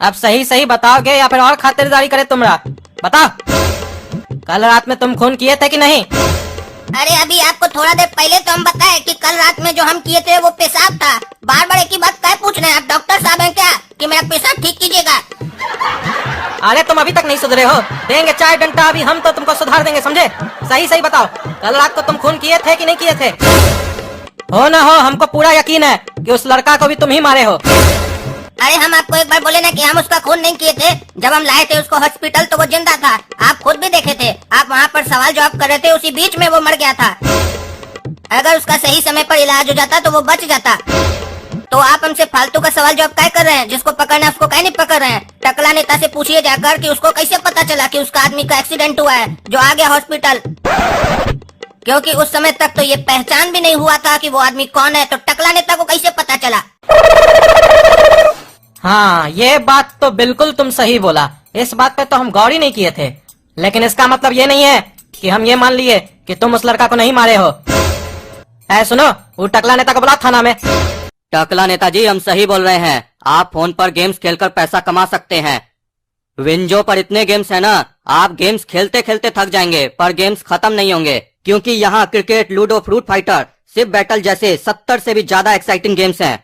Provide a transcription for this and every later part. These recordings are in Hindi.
अब सही सही बताओगे या फिर और खातिरदारी करे तुमरा? बताओ, कल रात में तुम खून किए थे कि नहीं? अरे अभी आपको थोड़ा देर पहले तो हम बताए कि कल रात में जो हम किए थे वो पेशाब था। बार बार एक ही बात क्या पूछ रहे हैं? आप डॉक्टर साहब हैं क्या कि मेरा पेशाब ठीक कीजिएगा? अरे तुम अभी तक नहीं सुधरे हो। देंगे चाय डंडा, अभी हम तो तुमको सुधार देंगे, समझे? सही सही बताओ, कल रात को तुम खून किए थे कि नहीं किए थे? हो ना हो, हमको पूरा यकीन है कि उस लड़का को भी तुम ही मारे हो। अरे हम आपको एक बार बोले ना कि हम उसका खून नहीं किए थे। जब हम लाए थे उसको हॉस्पिटल तो वो जिंदा था, आप खुद भी देखे थे। आप वहाँ पर सवाल जवाब कर रहे थे, उसी बीच में वो मर गया था। अगर उसका सही समय पर इलाज हो जाता तो वो बच जाता। तो आप हमसे फालतू का सवाल जवाब क्या कर रहे हैं? जिसको पकड़ना है उसको क्या नहीं पकड़ रहे हैं? टकला नेता से पूछिए जाकर कि उसको कैसे पता चला कि उसका आदमी का एक्सीडेंट हुआ है जो आ गया हॉस्पिटल, क्योंकि उस समय तक तो ये पहचान भी नहीं हुआ था कि वो आदमी कौन है। तो टकला नेता को कैसे पता चला? हाँ, ये बात तो बिल्कुल तुम सही बोला। इस बात पे तो हम गौर ही नहीं किए थे। लेकिन इसका मतलब ये नहीं है कि हम ये मान लिए कि तुम उस लड़का को नहीं मारे हो। सुनो, वो टकला नेता को बुला थाना में। टकला नेताजी, हम सही बोल रहे हैं। आप फोन पर गेम्स खेलकर पैसा कमा सकते हैं। विंजो पर इतने गेम्स है ना, आप गेम्स खेलते खेलते थक जाएंगे पर गेम्स खत्म नहीं होंगे, क्योंकि यहाँ cricket, ludo, fruit fighter, ship battle जैसे 70 से भी ज्यादा एक्साइटिंग गेम्स हैं।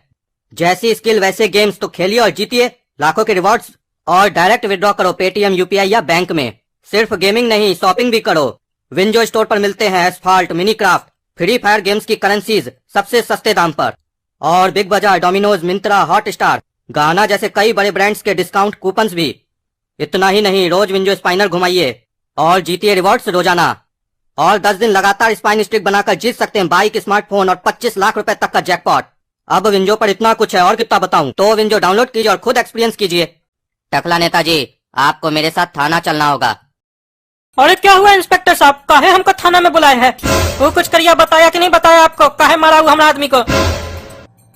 जैसी स्किल वैसे गेम्स, तो खेलिए और जीतिए लाखों के रिवॉर्ड्स और डायरेक्ट विड्रॉ करो पेटीएम, यूपीआई या बैंक में। सिर्फ गेमिंग नहीं, शॉपिंग भी करो। विंजो स्टोर पर मिलते हैं asphalt, mini craft, free fire games की करेंसीज सबसे सस्ते दाम पर, और बिग बाजार, डोमिनोज, मिंत्रा, हॉट स्टार, गाना जैसे कई बड़े ब्रांड्स के डिस्काउंट कूपन्स भी। इतना ही नहीं, रोज विंजो स्पाइनर घुमाइए और जीतिए रिवॉर्ड्स रोजाना। और 10 दिन लगातार स्पाइन स्ट्रिक बनाकर जीत सकते हैं बाइक, स्मार्टफोन और 25 लाख रुपए तक का जैकपॉट। अब विंजो पर इतना कुछ है और कितना बताऊं। तो विंजो डाउनलोड कीजिए और खुद एक्सपीरियंस कीजिए। टकला नेताजी, आपको मेरे साथ थाना चलना होगा। अरे क्या हुआ इंस्पेक्टर साहब, काहे हमको थाना में बुलाए हैं? वो कुछ करिया बताया कि नहीं बताया आपको? काहे मारा हुआ हमारा आदमी को?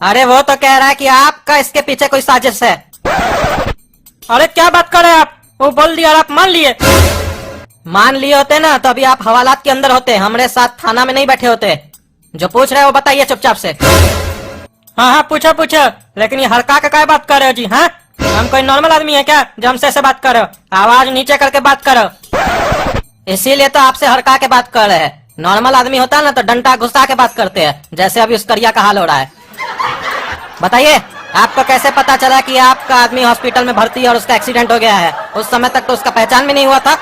अरे वो तो कह रहा है कि आपका इसके पीछे कोई साजिश है। अरे क्या बात कर रहे हैं आप? वो बोल दिया और आप मान लिए? मान लिए होते ना तो अभी आप हवालात के अंदर होते, हमारे साथ थाना में नहीं बैठे होते। जो पूछ रहे हो वो बताइए चुपचाप से। हाँ हाँ, पूछो पूछो, लेकिन ये हड़का का क्या बात कर रहे हो जी? हाँ, हम कोई नॉर्मल आदमी है क्या जो हमसे ऐसे बात कर रहे हो? आवाज नीचे करके बात करो। इसीलिए तो आपसे हड़का के बात कर रहे हैं। नॉर्मल आदमी होता है ना तो डंडा घुसा के बात करते हैं, जैसे अभी उस करिया का हाल हो रहा है। बताइए, आपको कैसे पता चला कि आपका आदमी हॉस्पिटल में भर्ती है और उसका एक्सीडेंट हो गया है? उस समय तक तो उसका पहचान भी नहीं हुआ था।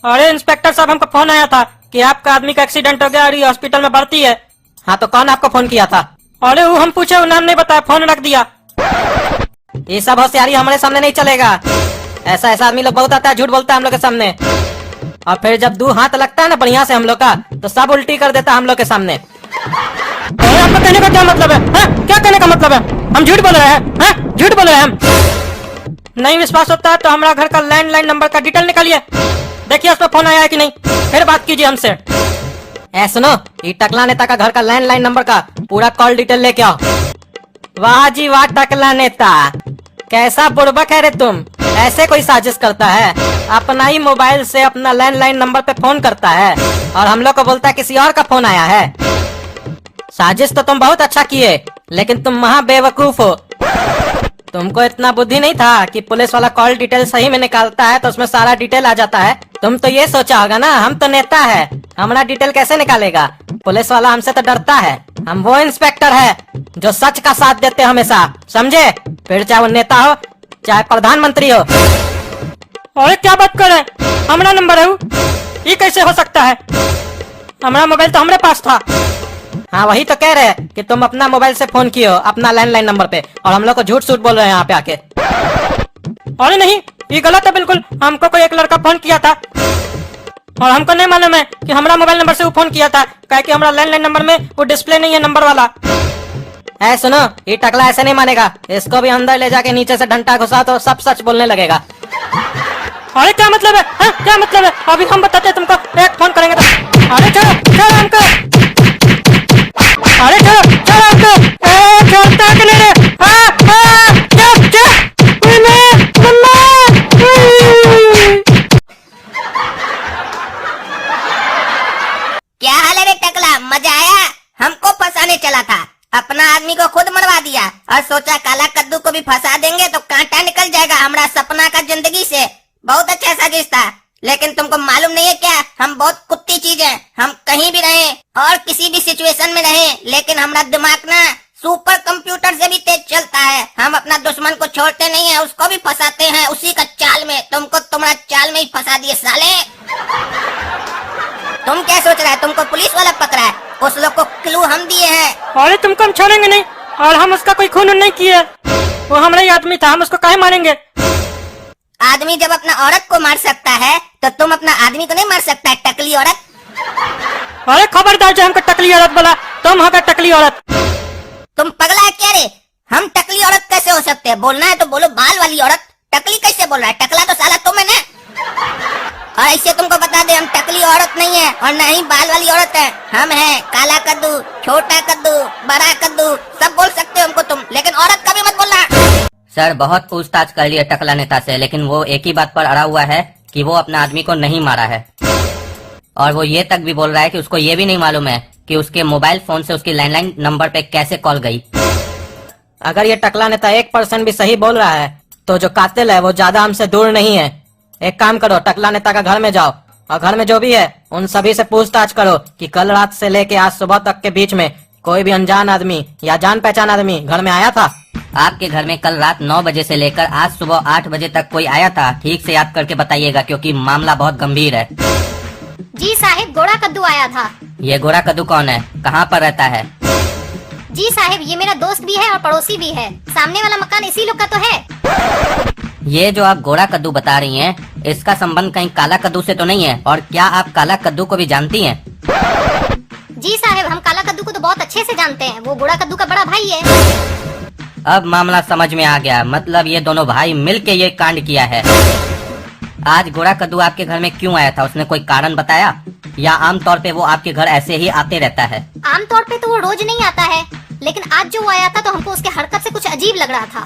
अरे इंस्पेक्टर साहब, हमको फोन आया था कि आपका आदमी का एक्सीडेंट हो गया और ये हॉस्पिटल में भर्ती है। हाँ, तो कौन आपको फोन किया था? अरे वो हम पूछे, नाम नहीं बताया, फोन रख दिया। ये सब होशियारी हमारे सामने नहीं चलेगा। ऐसा ऐसा आदमी लोग बहुत आता है, झूठ बोलता है हम लोग के सामने, और फिर जब 2 हाथ लगता है ना बढ़िया से हम लोग का, तो सब उल्टी कर देता है हम लोग के सामने। आपका कहने का क्या मतलब है? क्या कहने का मतलब है? हम झूठ बोल रहे हैं? झूठ बोल रहे हैं हम? नहीं विश्वास होता है तो हमारा घर का लैंडलाइन नंबर का डिटेल निकालिए, देखिए उस पर फोन आया है कि नहीं, फिर बात कीजिए हमसे। सुनो, ये टकला नेता का घर का लैंडलाइन नंबर का पूरा कॉल डिटेल लेके आओ। वाह जी वाह टकला नेता, कैसा बुड़बक है रे तुम। ऐसे कोई साजिश करता है? अपना ही मोबाइल से अपना लैंडलाइन नंबर पे फोन करता है और हम लोग को बोलता है किसी और का फोन आया है। साजिश तो तुम बहुत अच्छा किए, लेकिन तुम महा बेवकूफ हो। तुमको इतना बुद्धि नहीं था कि पुलिस वाला कॉल डिटेल सही में निकालता है तो उसमें सारा डिटेल आ जाता है। तुम तो ये सोचा होगा ना, हम तो नेता है, हमारा डिटेल कैसे निकालेगा? पुलिस वाला हमसे तो डरता है। हम वो इंस्पेक्टर है जो सच का साथ देते हमेशा, समझे? फिर चाहे वो नेता हो चाहे प्रधानमंत्री हो। अरे क्या बात कर रहे हैं? हमारा नंबर है वो? ये कैसे हो सकता है? हमारा मोबाइल तो हमारे पास था। हाँ, वही तो कह रहे हैं कि तुम अपना मोबाइल से फोन किए हो अपना लैंडलाइन नंबर पे, और हम लोग को झूठ सूट बोल रहे हैं यहाँ पे आके। अरे नहीं, ये गलत है बिल्कुल। हमको कोई एक लड़का फोन किया था और हमको नहीं मालूम है कि हमारा मोबाइल नंबर से वो फोन किया था, क्या कि हमारा लैंडलाइन नंबर में वो डिस्प्ले नहीं है नंबर वाला। सुनो, ये टकला ऐसे नहीं मानेगा, इसको भी अंदर ले जाके नीचे से डंडा घुसा तो सब सच बोलने लगेगा। अरे क्या मतलब है? क्या मतलब है? अभी हम बताते हैं तुमको, एक फोन करेंगे तो। अरे चलो चलो हमको, अरे चलो चलो हमको, छोड़ता कि नहीं रे? क्या हाल है रे टकला, मजा आया? हमको फंसाने चला था, अपना आदमी को खुद मरवा दिया और सोचा काला कद्दू को भी फंसा देंगे तो कांटा निकल हमारा सपना का जिंदगी से बहुत अच्छा साजिश था। लेकिन तुमको मालूम नहीं है क्या, हम बहुत कुत्ती चीज है। हम कहीं भी रहे और किसी भी सिचुएशन में रहे, लेकिन हमारा दिमाग ना सुपर कंप्यूटर से भी तेज चलता है। हम अपना दुश्मन को छोड़ते नहीं है, उसको भी फंसाते हैं उसी का चाल में। तुमको तुम्हारा चाल में ही फंसा दिए साले। तुम क्या सोच रहा है तुमको पुलिस वाला पकड़ा है? उस लोग को क्लू हम दिए हैं। अरे तुमको हम छोड़ेंगे नहीं, और हम उसका कोई खून नहीं किए। वो हमारा ही आदमी था, हम उसको काहे मारेंगे? आदमी जब अपना औरत को मार सकता है तो तुम अपना आदमी को नहीं मार सकता है, टकली औरत। अरे खबरदार जो हमको टकली औरत बोला, तुम हो टकली औरत। तुम पगला है क्या रे? हम टकली औरत कैसे हो सकते हैं? बोलना है तो बोलो बाल वाली औरत। टकली कैसे बोल रहा है? टकला तो साला तुम है ना। और ऐसे तुमको बता दे, हम टकली औरत नहीं है और न ही बाल वाली औरत है। हम हैं काला कद्दू, छोटा कद्दू, बड़ा कद्दू, सब बोल सकते हो हमको तुम, लेकिन औरत कभी मत बोलना। सर बहुत पूछताछ कर लिया टकला नेता से, लेकिन वो एक ही बात पर अड़ा हुआ है कि वो अपने आदमी को नहीं मारा है। और वो ये तक भी बोल रहा है कि उसको ये भी नहीं मालूम है कि उसके मोबाइल फोन से उसकी लैंडलाइन नंबर पे कैसे कॉल गई। अगर ये टकला नेता 1% भी सही बोल रहा है तो जो कातिल है वो ज्यादा हमसे दूर नहीं है। एक काम करो, टकला नेता का घर में जाओ और घर में जो भी है उन सभी से पूछताछ करो कि कल रात से लेके आज सुबह तक के बीच में कोई भी अनजान आदमी या जान पहचान आदमी घर में आया था। आपके घर में कल रात 9 बजे से लेकर आज सुबह 8 बजे तक कोई आया था? ठीक से याद करके बताइएगा, क्योंकि मामला बहुत गंभीर है। जी साहिब, गोरा कद्दू आया था। ये गोरा कद्दू कौन है? कहाँ पर रहता है? जी साहिब, ये मेरा दोस्त भी है और पड़ोसी भी है। सामने वाला मकान इसी लोग का तो है। ये जो आप गोरा कद्दू बता रही हैं, इसका संबंध कहीं काला कद्दू से तो नहीं है? और क्या आप काला कद्दू को भी जानती हैं? जी साहिब, हम काला कद्दू को तो बहुत अच्छे से जानते हैं। वो गोरा कद्दू का बड़ा भाई है। अब मामला समझ में आ गया, मतलब ये दोनों भाई मिलके ये कांड किया है। आज गोरा कद्दू आपके घर में क्यों आया था? उसने कोई कारण बताया या आमतौर पे वो आपके घर ऐसे ही आते रहता है? आमतौर पे तो वो रोज नहीं आता है, लेकिन आज जो वो आया था तो हमको उसके हरकत से कुछ अजीब लग रहा था।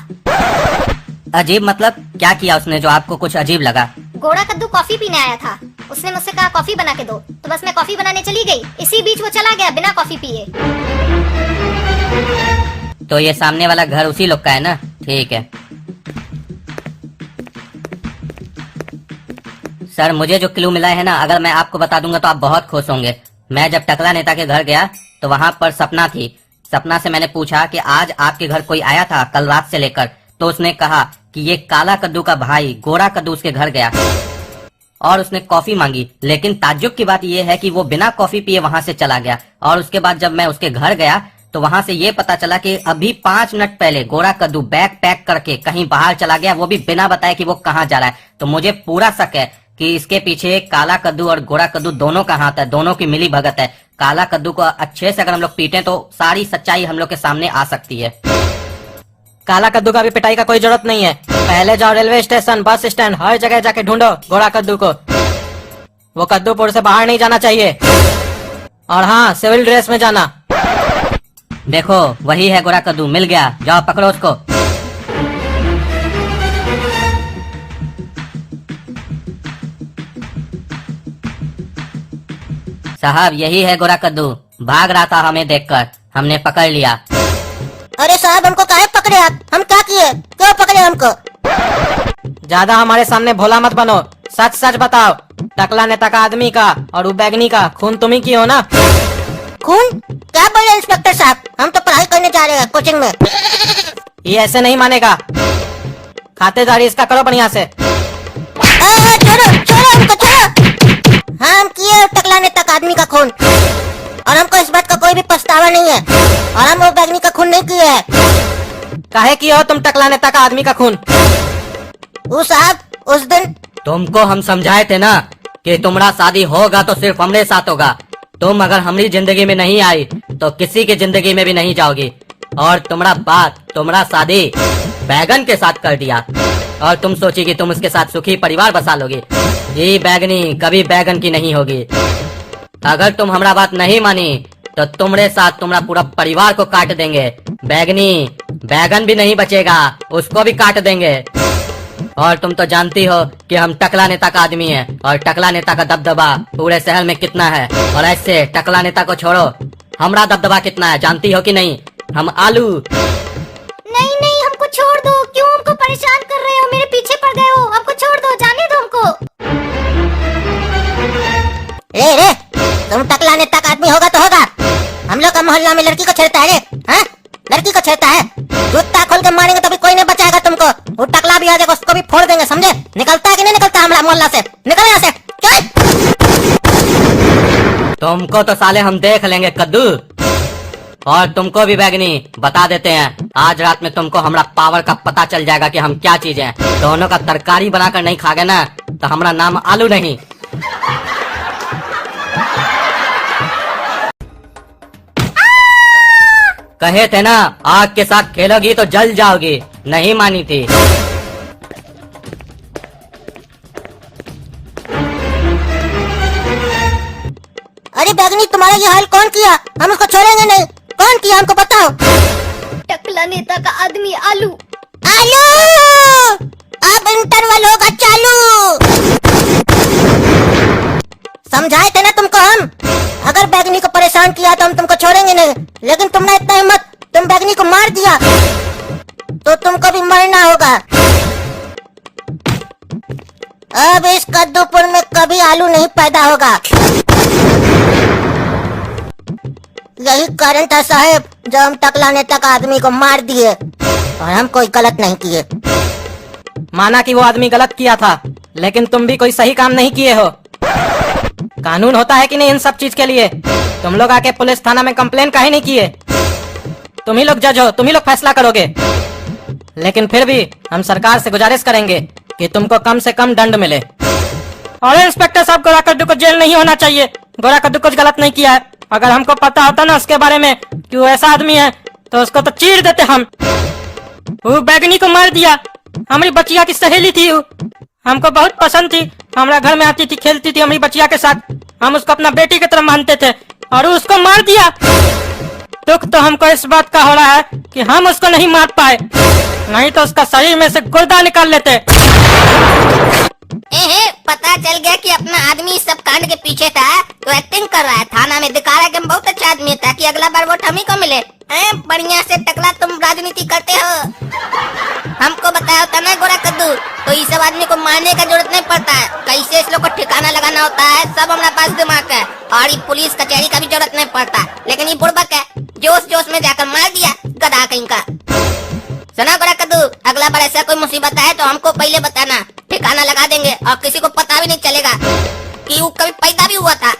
अजीब मतलब क्या किया उसने जो आपको कुछ अजीब लगा? गोरा कद्दू कॉफी पीने आया था। उसने मुझसे कहा कॉफी बना के दो, तो बस मैं कॉफी बनाने चली गई। इसी बीच वो चला गया बिना कॉफी पिए। तो ये सामने वाला घर उसी लोग का है ना? ठीक है सर, मुझे जो क्लू मिला है ना, अगर मैं आपको बता दूंगा तो आप बहुत खुश होंगे। मैं जब टकला नेता के घर गया तो वहाँ पर सपना थी। सपना से मैंने पूछा कि आज आपके घर कोई आया था कल रात से लेकर, तो उसने कहा कि ये काला कद्दू का भाई गोरा कद्दू उसके घर गया और उसने कॉफी मांगी। लेकिन ताज्जुब की बात यह है कि वो बिना कॉफी पिए वहाँ से चला गया। और उसके बाद जब मैं उसके घर गया तो वहाँ से ये पता चला कि अभी 5 मिनट पहले गोरा कद्दू बैग पैक करके कहीं बाहर चला गया, वो भी बिना बताए कि वो कहाँ जा रहा है। तो मुझे पूरा शक है कि इसके पीछे काला कद्दू और गोरा कद्दू दोनों का हाथ है, दोनों की मिली भगत है। काला कद्दू को अच्छे से अगर हम लोग पीटे तो सारी सच्चाई हम लोग के सामने आ सकती है। काला कद्दू का भी पिटाई का कोई जरूरत नहीं है। पहले जाओ रेलवे स्टेशन, बस स्टैंड, हर जगह जाके ढूंढो गोरा कद्दू को। वो कद्दूपुर से बाहर नहीं जाना चाहिए। और हाँ, सिविल ड्रेस में जाना। देखो वही है गोरा कद्दू, मिल गया, जाओ पकड़ो उसको। साहब यही है गोरा कद्दू, भाग रहा था हमें देखकर, हमने पकड़ लिया। अरे साहब, हमको काहे पकड़े आप? हम क्या किए? क्यों पकड़े हमको? ज्यादा हमारे सामने भोला मत बनो, सच सच बताओ। टकला नेता का आदमी का और बैगनी का खून तुम ही की हो ना? खून? क्या बोल रहे इंस्पेक्टर साहब? हम तो पढ़ाई करने जा रहे हैं कोचिंग में। ये ऐसे नहीं मानेगा। खातेदारी इसका करो बढ़िया से। छोड़ो छोड़ो हमको, छोड़ो। हाँ, हम किए टकला नेता का आदमी का खून और हमको इस बात का कोई भी पछतावा नहीं है। और हम वो बैगनी का खून नहीं किए है। काहे की हो तुम टकला नेता का आदमी का खून? वो साहब, उस दिन तुमको हम समझाए थे ना कि तुम्हारा शादी होगा तो सिर्फ हमरे साथ होगा। तुम अगर हमारी जिंदगी में नहीं आई तो किसी की जिंदगी में भी नहीं जाओगी। और तुम्हारा बात, तुम्हारा शादी बैगन के साथ कर दिया और तुम सोची कि तुम उसके साथ सुखी परिवार बसा लोगी। ये बैगनी कभी बैगन की नहीं होगी। अगर तुम हमारा बात नहीं मानी तो तुम्हारे साथ तुम्हारा पूरा परिवार को काट देंगे। बैगनी बैगन भी नहीं बचेगा, उसको भी काट देंगे। और तुम तो जानती हो कि हम टकला नेता का आदमी है और टकला नेता का दबदबा पूरे शहर में कितना है। और ऐसे टकला नेता को छोड़ो, हमारा दबदबा कितना है जानती हो कि नहीं? हम आलू। नहीं नहीं, हमको छोड़ दो। क्यों हमको परेशान कर रहे हो? मेरे पीछे मोहल्ला में लड़की को छेड़ता है रे? हाँ? लड़की को छेड़ता है? जूता खोल के मारेंगे तो भी कोई नहीं बचाएगा तुमको। वो टकला भी आ जाएगा, उसको भी फोड़ देंगे, समझे? निकलता है कि नहीं निकलता हमारा मोहल्ला से? निकल यहाँ से, चल। तुमको तो साले हम देख लेंगे कद्दू। और तुमको भी बैगनी बता देते हैं, आज रात में तुमको हमारा पावर का पता चल जाएगा कि हम क्या चीज हैं। दोनों का तरकारी बनाकर नहीं खागे ना तो हमारा नाम आलू नहीं। कहे थे ना आग के साथ खेलोगी तो जल जाओगी, नहीं मानी थी। अरे बैगनी, तुम्हारा ये हाल कौन किया? हम उसको छोड़ेंगे नहीं। कौन किया हमको बताओ। टकला नेता का आदमी आलू। आलू, अब इंटरवल होगा चालू। समझाए थे ना तुमको हम, अगर बैगनी को परेशान किया तो हम तुमको छोड़ेंगे नहीं। लेकिन तुमने इतना हिम्मत, तुम बैगनी को मार दिया तो तुमको भी मरना होगा। अब इस कद्दूपुर में कभी आलू नहीं पैदा होगा। यही कारण था साहब जब हम टकला नेता का आदमी को मार दिए, और हम कोई गलत नहीं किए। माना कि वो आदमी गलत किया था, लेकिन तुम भी कोई सही काम नहीं किए हो। कानून होता है कि नहीं इन सब चीज के लिए? तुम लोग आके पुलिस थाना में कंप्लेन काहे नहीं किए? तुम ही लोग जज हो, तुम ही लोग फैसला करोगे। लेकिन फिर भी हम सरकार से गुजारिश करेंगे कि तुमको कम से कम दंड मिले। और इंस्पेक्टर साहब, गोरा कद्दू को जेल नहीं होना चाहिए। गोरा कद्दू कुछ गलत नहीं किया है। अगर हमको पता होता ना उसके बारे में कि वो ऐसा आदमी है तो उसको तो चीर देते हम। वो बैगनी को मार दिया। हमारी बचिया की सहेली थी वो, हमको बहुत पसंद थी, हमारा घर में आती थी, खेलती थी हमारी बचिया के साथ। हम उसको अपना बेटी की तरह मानते थे और उसको मार दिया। दुख तो हमको इस बात का हो रहा है कि हम उसको नहीं मार पाए, नहीं तो उसका शरीर में से गुर्दा निकाल लेते। पता चल गया कि अपना आदमी इस सब कांड के पीछे था तो एक्टिंग कर रहा है। थाना में दिखा रहा है कि हम बहुत अच्छा आदमी है ताकि अगला बार वोट हम ही को मिले। बढ़िया से टकला तुम राजनीति करते हो। हमको बताया होता ना गोरा कद्दू तो इस सब आदमी को मारने का जरूरत नहीं पड़ता है। कैसे इस लोग को ठिकाना लगाना होता है सब हमारे पास दिमाग है, और ये पुलिस कचहरी का भी जरूरत नहीं पड़ता। लेकिन ये बुड़बक है, जोश जोश में जाकर मार दिया, गधा कहीं का। सुना गोरा कद्दू, अगला बार ऐसा कोई मुसीबत आए तो हमको पहले बताना, ठिकाना लगा देंगे और किसी को पता भी नहीं चलेगा कि वो कभी पैदा भी हुआ था।